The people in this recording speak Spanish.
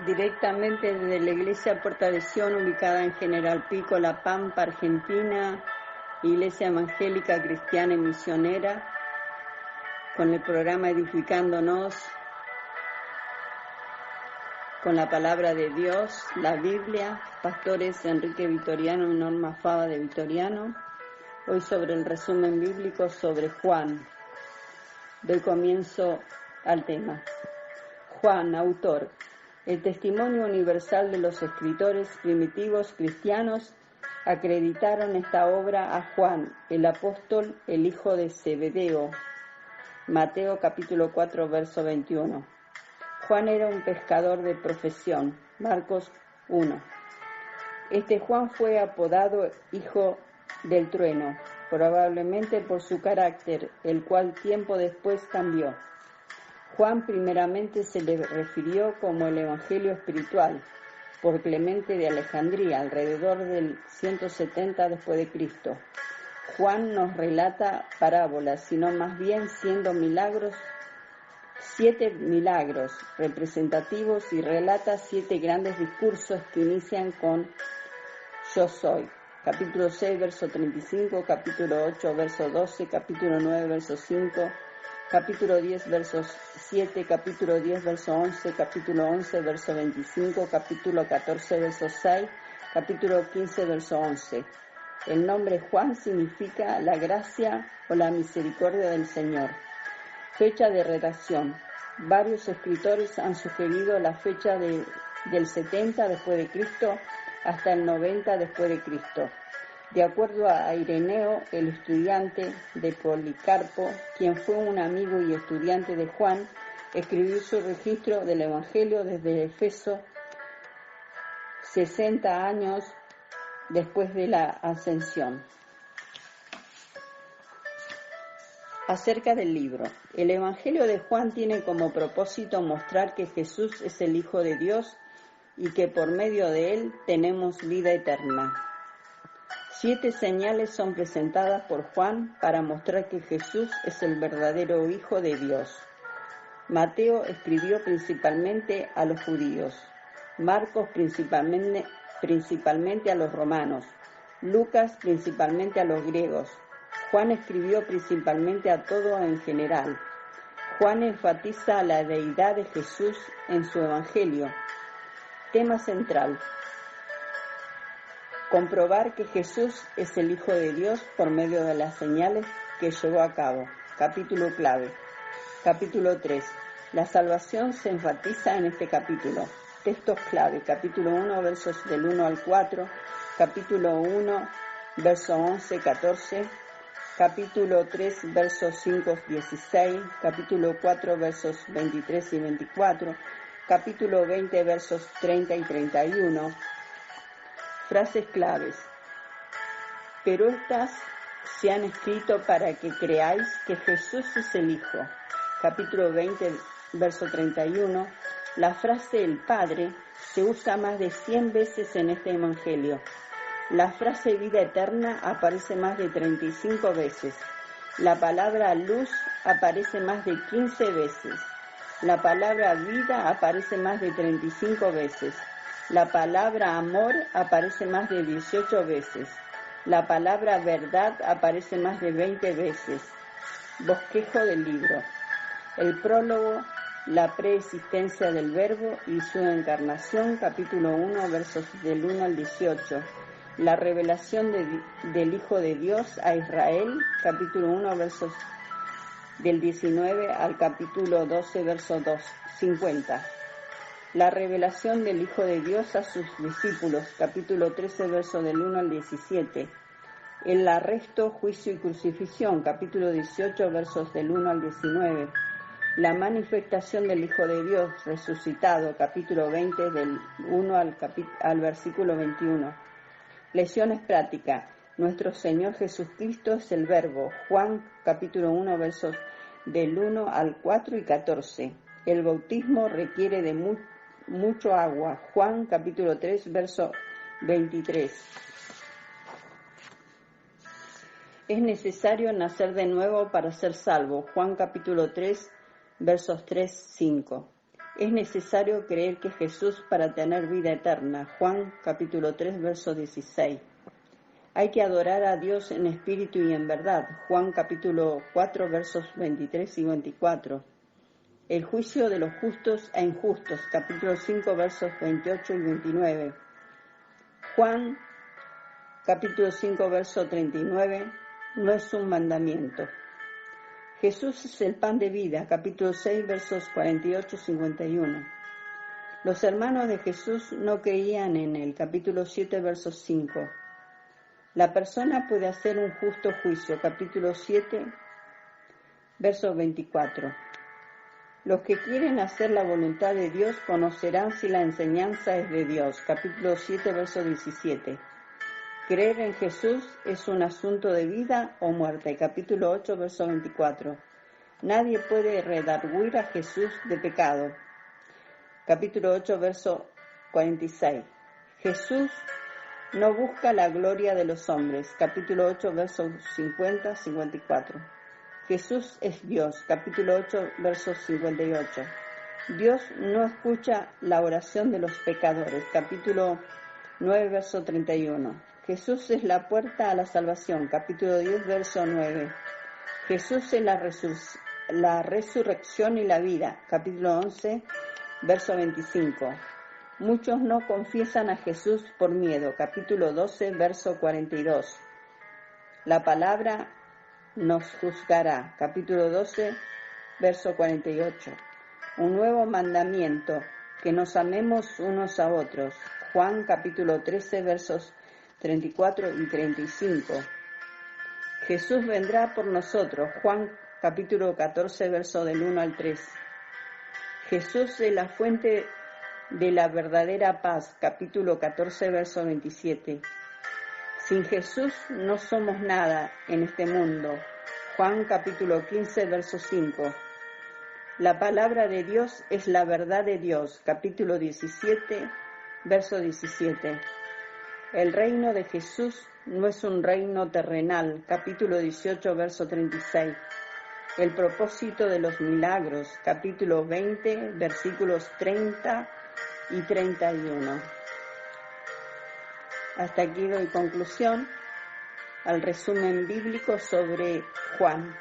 Directamente desde la Iglesia Puerta de Sion, ubicada en General Pico, La Pampa, Argentina, Iglesia Evangélica Cristiana y Misionera, con el programa Edificándonos, con la palabra de Dios, la Biblia, pastores Enrique Vitoriano y Norma Fava de Vitoriano. Hoy sobre el resumen bíblico sobre Juan. Doy comienzo al tema. Juan, autor. El testimonio universal de los escritores primitivos cristianos acreditaron esta obra a Juan, el apóstol, el hijo de Zebedeo. Mateo capítulo 4, verso 21. Juan era un pescador de profesión. Marcos 1. Este Juan fue apodado hijo del trueno, probablemente por su carácter, el cual tiempo después cambió. Juan primeramente se le refirió como el Evangelio espiritual por Clemente de Alejandría, alrededor del 170 después de Cristo. Juan nos relata parábolas, sino más bien siendo milagros, 7 milagros representativos, y relata 7 grandes discursos que inician con Yo soy. Capítulo 6, verso 35, capítulo 8, verso 12, capítulo 9, verso 5, capítulo 10, verso 7, capítulo 10, verso 11, capítulo 11, verso 25, capítulo 14, verso 6, capítulo 15, verso 11. El nombre Juan significa la gracia o la misericordia del Señor. Fecha de redacción. Varios escritores han sugerido la fecha del 70 después de Cristo hasta el 90 después de Cristo. De acuerdo a Ireneo, el estudiante de Policarpo, quien fue un amigo y estudiante de Juan, escribió su registro del Evangelio desde Éfeso 60 años después de la ascensión. Acerca del libro. El Evangelio de Juan tiene como propósito mostrar que Jesús es el Hijo de Dios y que por medio de él tenemos vida eterna. 7 señales son presentadas por Juan para mostrar que Jesús es el verdadero Hijo de Dios. Mateo escribió principalmente a los judíos, Marcos principalmente a los romanos, Lucas principalmente a los griegos. Juan escribió principalmente a todo en general. Juan enfatiza la deidad de Jesús en su Evangelio. Tema central. Comprobar que Jesús es el Hijo de Dios por medio de las señales que llevó a cabo. Capítulo clave. Capítulo 3. La salvación se enfatiza en este capítulo. Textos clave. Capítulo 1, versos del 1 al 4. Capítulo 1, verso 11-14. Capítulo 3, versos 5-16. Capítulo 4, versos 23 y 24. Capítulo 20, versos 30 y 31. Frases claves. Pero estas se han escrito para que creáis que Jesús es el Hijo. Capítulo 20, verso 31. La frase el Padre se usa más de 100 veces en este Evangelio. La frase vida eterna aparece más de 35 veces. La palabra luz aparece más de 15 veces. La palabra vida aparece más de 35 veces. La palabra amor aparece más de 18 veces. La palabra verdad aparece más de 20 veces. Bosquejo del libro. El prólogo, la preexistencia del Verbo y su encarnación, capítulo 1, versos del 1 al 18. La revelación del Hijo de Dios a Israel, capítulo 1, versos del 19 al capítulo 12, verso 50. La revelación del Hijo de Dios a sus discípulos, capítulo 13, verso del 1 al 17. El arresto, juicio y crucifixión, capítulo 18, versos del 1 al 19. La manifestación del Hijo de Dios resucitado, capítulo 20, del 1 al versículo 21. Lecciones prácticas. Nuestro Señor Jesucristo es el Verbo, Juan, capítulo 1, versos del 1 al 4 y 14. El bautismo requiere de mucho agua. Juan capítulo 3, verso 23. Es necesario nacer de nuevo para ser salvo. Juan capítulo 3, versos 3, 5. Es necesario creer que Jesús para tener vida eterna. Juan capítulo 3, verso 16. Hay que adorar a Dios en espíritu y en verdad. Juan capítulo 4, versos 23 y 24. El juicio de los justos e injustos. Capítulo 5, versos 28 y 29. Juan capítulo 5, verso 39. No es un mandamiento. Jesús es el pan de vida. Capítulo 6, versos 48 y 51. Los hermanos de Jesús no creían en él. Capítulo 7, verso 5. La persona puede hacer un justo juicio. Capítulo 7, verso 24. Los que quieren hacer la voluntad de Dios conocerán si la enseñanza es de Dios. Capítulo 7, verso 17. Creer en Jesús es un asunto de vida o muerte. Capítulo 8, verso 24. Nadie puede redarguir a Jesús de pecado. Capítulo 8, verso 46. Jesús no busca la gloria de los hombres. Capítulo 8, versos 50-54. Jesús es Dios. Capítulo 8, verso 58. Dios no escucha la oración de los pecadores. Capítulo 9, verso 31. Jesús es la puerta a la salvación. Capítulo 10, verso 9. Jesús es la resurrección y la vida. Capítulo 11, verso 25. Muchos no confiesan a Jesús por miedo. Capítulo 12, verso 42. La palabra nos juzgará. Capítulo 12, verso 48. Un nuevo mandamiento, que nos amemos unos a otros. Juan capítulo 13, versos 34 y 35. Jesús vendrá por nosotros. Juan capítulo 14, verso del 1 al 3. Jesús es la fuente de la verdadera paz. Capítulo 14, verso 27. Sin Jesús no somos nada en este mundo. Juan capítulo 15, verso 5. La palabra de Dios es la verdad de Dios. Capítulo 17, verso 17. El reino de Jesús no es un reino terrenal. Capítulo 18, verso 36. El propósito de los milagros. Capítulo 20, versículos 30 y 31. Hasta aquí doy conclusión al resumen bíblico sobre Juan.